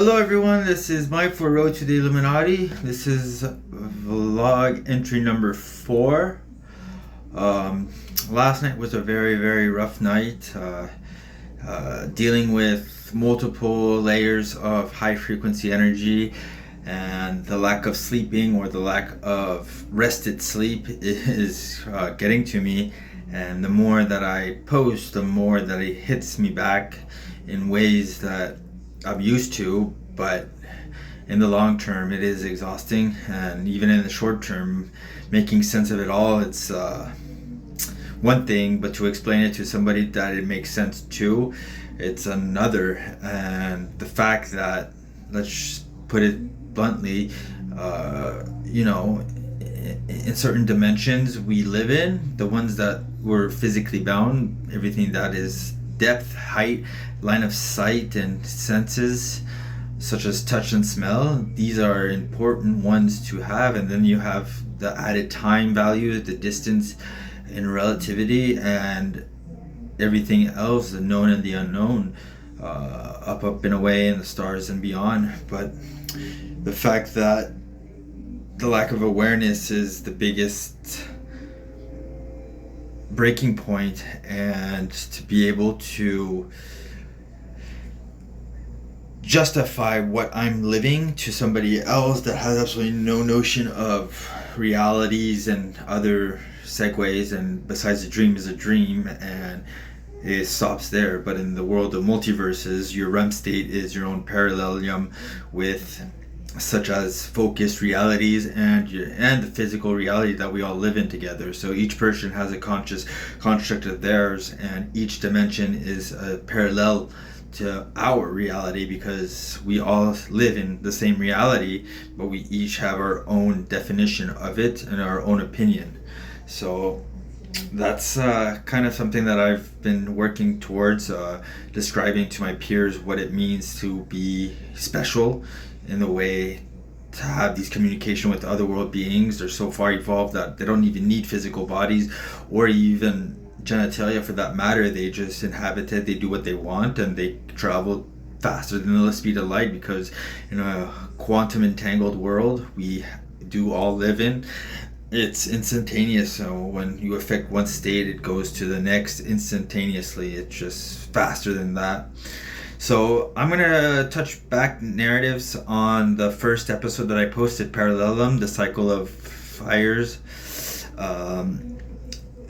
Hello everyone, this is Mike for Road to the Illuminati. This is vlog entry number 4. Last night was a very rough night, dealing with multiple layers of high frequency energy, and the lack of sleeping or the lack of rested sleep is getting to me. And the more that I post, the more that it hits me back in ways that I'm used to, but in the long term it is exhausting, and even in the short term, making sense of it all, it's one thing, but to explain it to somebody that it makes sense to, it's another. And the fact that, let's put it bluntly, in certain dimensions we live in, the ones that we're physically bound, everything that is depth, height, line of sight, and senses such as touch and smell, these are important ones to have. And then you have the added time value, the distance and relativity, and everything else, the known and the unknown, up and away, and the stars and beyond. But the fact that the lack of awareness is the biggest breaking point, and to be able to justify what I'm living to somebody else that has absolutely no notion of realities and other segues, and besides, a dream is a dream and it stops there. But in the world of multiverses, your REM state is your own parallelium with such as focused realities and the physical reality that we all live in together. So each person has a conscious construct of theirs, and each dimension is a parallel to our reality, because we all live in the same reality, but we each have our own definition of it and our own opinion. So that's kind of something that I've been working towards, describing to my peers what it means to be special, in the way to have these communication with other world beings. They're so far evolved that they don't even need physical bodies or even genitalia for that matter. They just inhabit it, they do what they want, and they travel faster than the speed of light, because in a quantum entangled world we do all live in, it's instantaneous. So when you affect one state, it goes to the next instantaneously. It's just faster than that. So I'm going to touch back narratives on the first episode that I posted, Parallelum, the Cycle of Fires.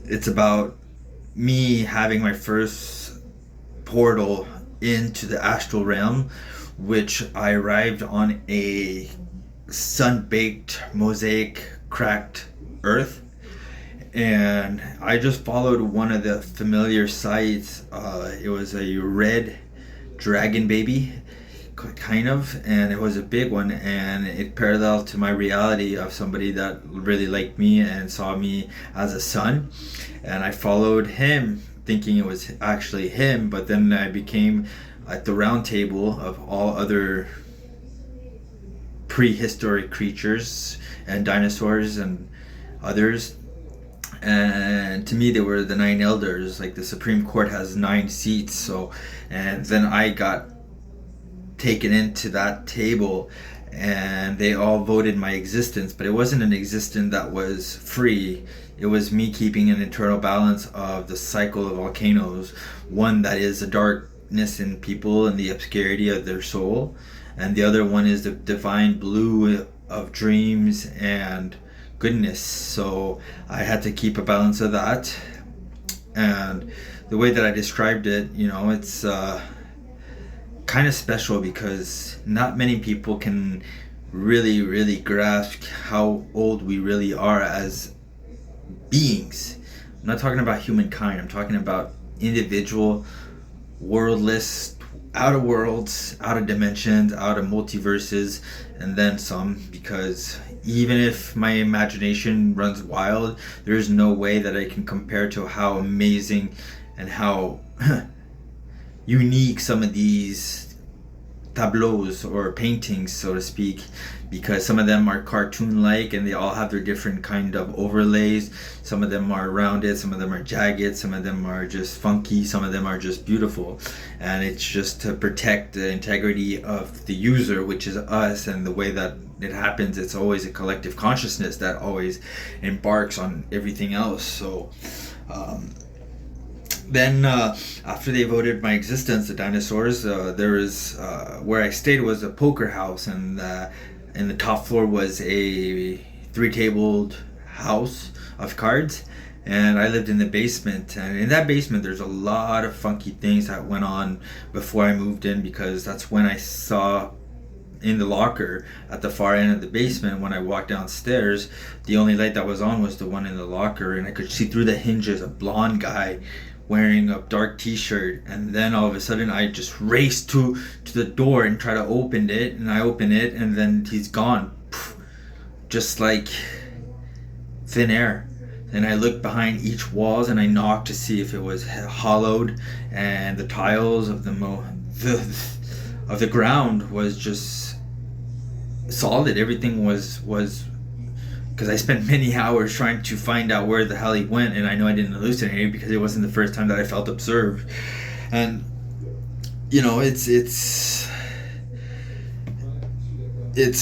It's about me having my first portal into the astral realm, which I arrived on a sun-baked, mosaic, cracked earth. And I just followed one of the familiar sites. It was a red dragon baby, kind of, and it was a big one, and it paralleled to my reality of somebody that really liked me and saw me as a son. And I followed him thinking it was actually him, but then I became at the round table of all other prehistoric creatures and dinosaurs and others. And to me, they were the 9 elders. Like, the Supreme Court has 9 seats. So, and then I got taken into that table, and they all voted my existence. But it wasn't an existence that was free. It was me keeping an internal balance of the cycle of volcanoes. One that is the darkness in people and the obscurity of their soul, and the other one is the divine blue of dreams and goodness. So I had to keep a balance of that. And the way that I described it, it's kind of special, because not many people can really grasp how old we really are as beings. I'm not talking about humankind, I'm talking about individual, worldless, out of worlds, out of dimensions, out of multiverses, and then some. Because even if my imagination runs wild, there's no way that I can compare to how amazing and how unique some of these tableaus or paintings, so to speak, because some of them are cartoon-like and they all have their different kind of overlays. Some of them are rounded, some of them are jagged, some of them are just funky, some of them are just beautiful. And it's just to protect the integrity of the user, which is us, and the way that it happens, it's always a collective consciousness that always embarks on everything else. So then after they voted my existence, the dinosaurs, there was where I stayed was a poker house, and in the top floor was a 3-tabled house of cards, and I lived in the basement. And in that basement there's a lot of funky things that went on before I moved in, because that's when I saw in the locker at the far end of the basement, when I walked downstairs, the only light that was on was the one in the locker, and I could see through the hinges a blonde guy wearing a dark t-shirt. And then all of a sudden I just raced to the door and try to open it, and I open it, and then he's gone, just like thin air. And I looked behind each walls and I knocked to see if it was hollowed, and the tiles of the ground was just solid. Everything was because I spent many hours trying to find out where the hell he went, and I know I didn't hallucinate because it wasn't the first time that I felt observed. And you know, it's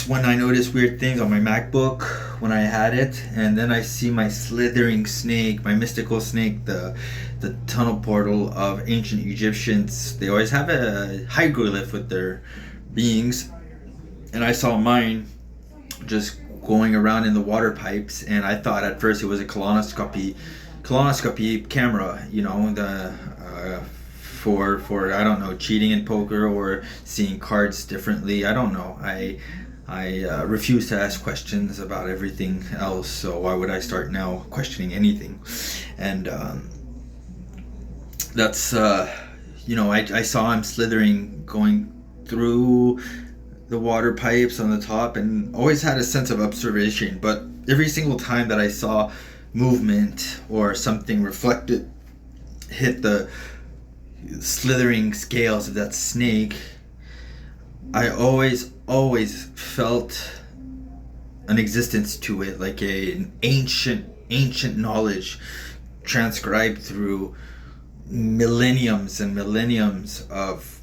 when I notice weird things on my MacBook when I had it, and then I see my slithering snake, my mystical snake, the tunnel portal of ancient Egyptians. They always have a hieroglyph with their beings, and I saw mine just going around in the water pipes, and I thought at first it was a colonoscopy camera, you know, the for I don't know, cheating in poker or seeing cards differently. I don't know. I refuse to ask questions about everything else, so why would I start now questioning anything? And that's you know, I saw him slithering, going through the water pipes on the top, and always had a sense of observation. But every single time that I saw movement or something reflected hit the slithering scales of that snake, I always felt an existence to it, like an ancient knowledge transcribed through millenniums and millenniums of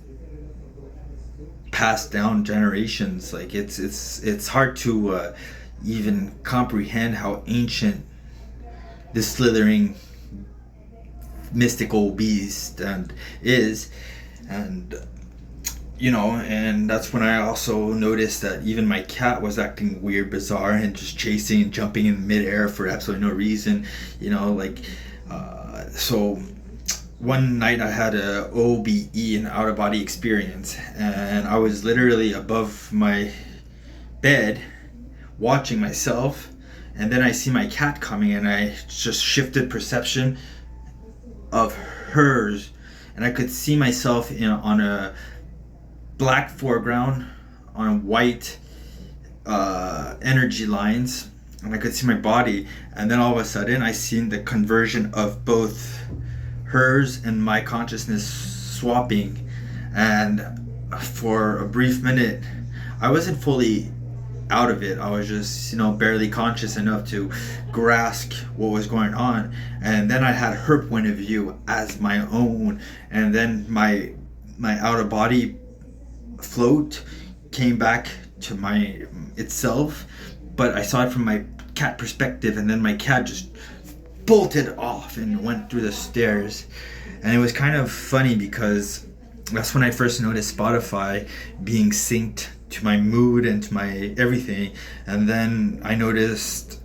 passed down generations. Like it's hard to even comprehend how ancient this slithering mystical beast and is. And you know, and that's when I also noticed that even my cat was acting weird, bizarre, and just chasing and jumping in midair for absolutely no reason, you know, like so one night I had a OBE, an out-of-body experience, and I was literally above my bed watching myself, and then I see my cat coming, and I just shifted perception of hers, and I could see myself on a black foreground on white energy lines, and I could see my body, and then all of a sudden I seen the conversion of both hers and my consciousness swapping. And for a brief minute I wasn't fully out of it. I was just, you know, barely conscious enough to grasp what was going on, and then I had her point of view as my own, and then my out of body float came back to my itself, but I saw it from my cat perspective, and then my cat just bolted off and went through the stairs. And it was kind of funny because that's when I first noticed Spotify being synced to my mood and to my everything. And then I noticed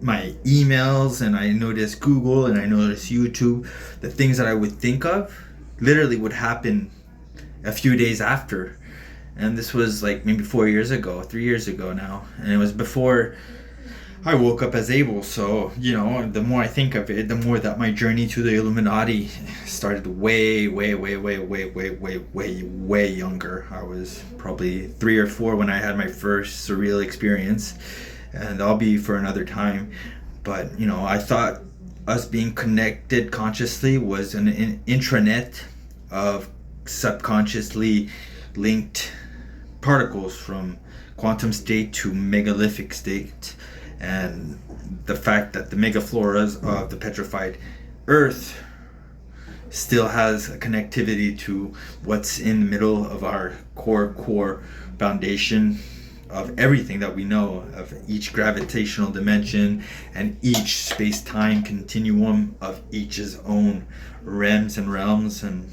my emails, and I noticed Google, and I noticed YouTube. The things that I would think of literally would happen a few days after. And this was like maybe 3 years ago now, and it was before I woke up as Abel. So, you know, the more I think of it, the more that my journey to the Illuminati started way younger. I was probably 3 or 4 when I had my first surreal experience, and I'll be for another time. But, you know, I thought us being connected consciously was an intranet of subconsciously linked particles from quantum state to megalithic state, and the fact that the megafloras of the petrified earth still has a connectivity to what's in the middle of our core foundation of everything that we know, of each gravitational dimension and each space-time continuum of each's own realms and realms. And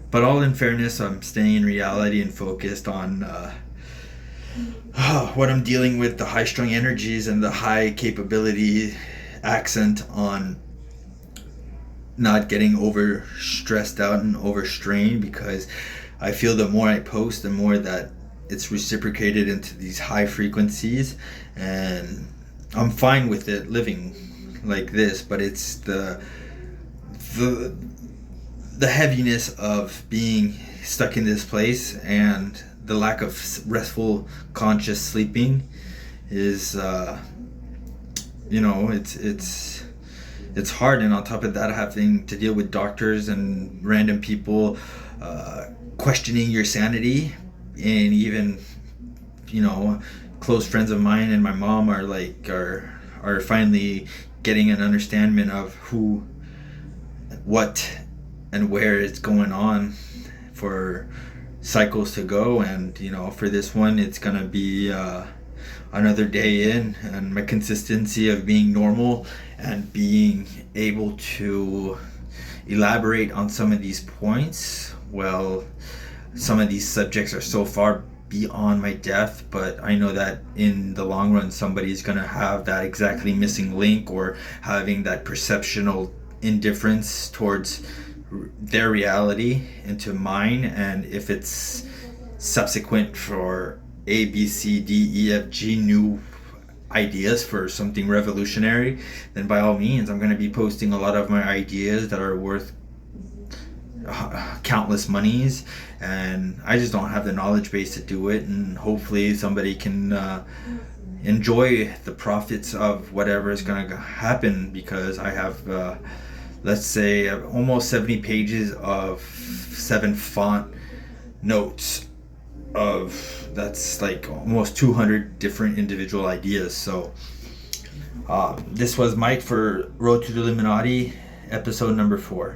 but all in fairness, I'm staying in reality and focused on what I'm dealing with, the high-strung energies and the high capability accent on not getting over stressed out and overstrained, because I feel the more I post, the more that it's reciprocated into these high frequencies, and I'm fine with it living like this. But it's the heaviness of being stuck in this place and the lack of restful conscious sleeping is it's hard. And on top of that, having to deal with doctors and random people questioning your sanity, and even close friends of mine and my mom are finally getting an understanding of who, what, and where it's going on for cycles to go. And for this one, it's gonna be another day in, and my consistency of being normal and being able to elaborate on some of these points. Well, some of these subjects are so far beyond my depth, but I know that in the long run somebody's gonna have that exactly missing link, or having that perceptional indifference towards their reality into mine. And if it's subsequent for A, B, C, D, E, F, G new ideas for something revolutionary, then by all means I'm going to be posting a lot of my ideas that are worth countless monies, and I just don't have the knowledge base to do it. And hopefully somebody can enjoy the profits of whatever is going to happen, because I have let's say almost 70 pages of 7 font notes of, that's like almost 200 different individual ideas. So this was Mike for Road to the Illuminati, episode number 4.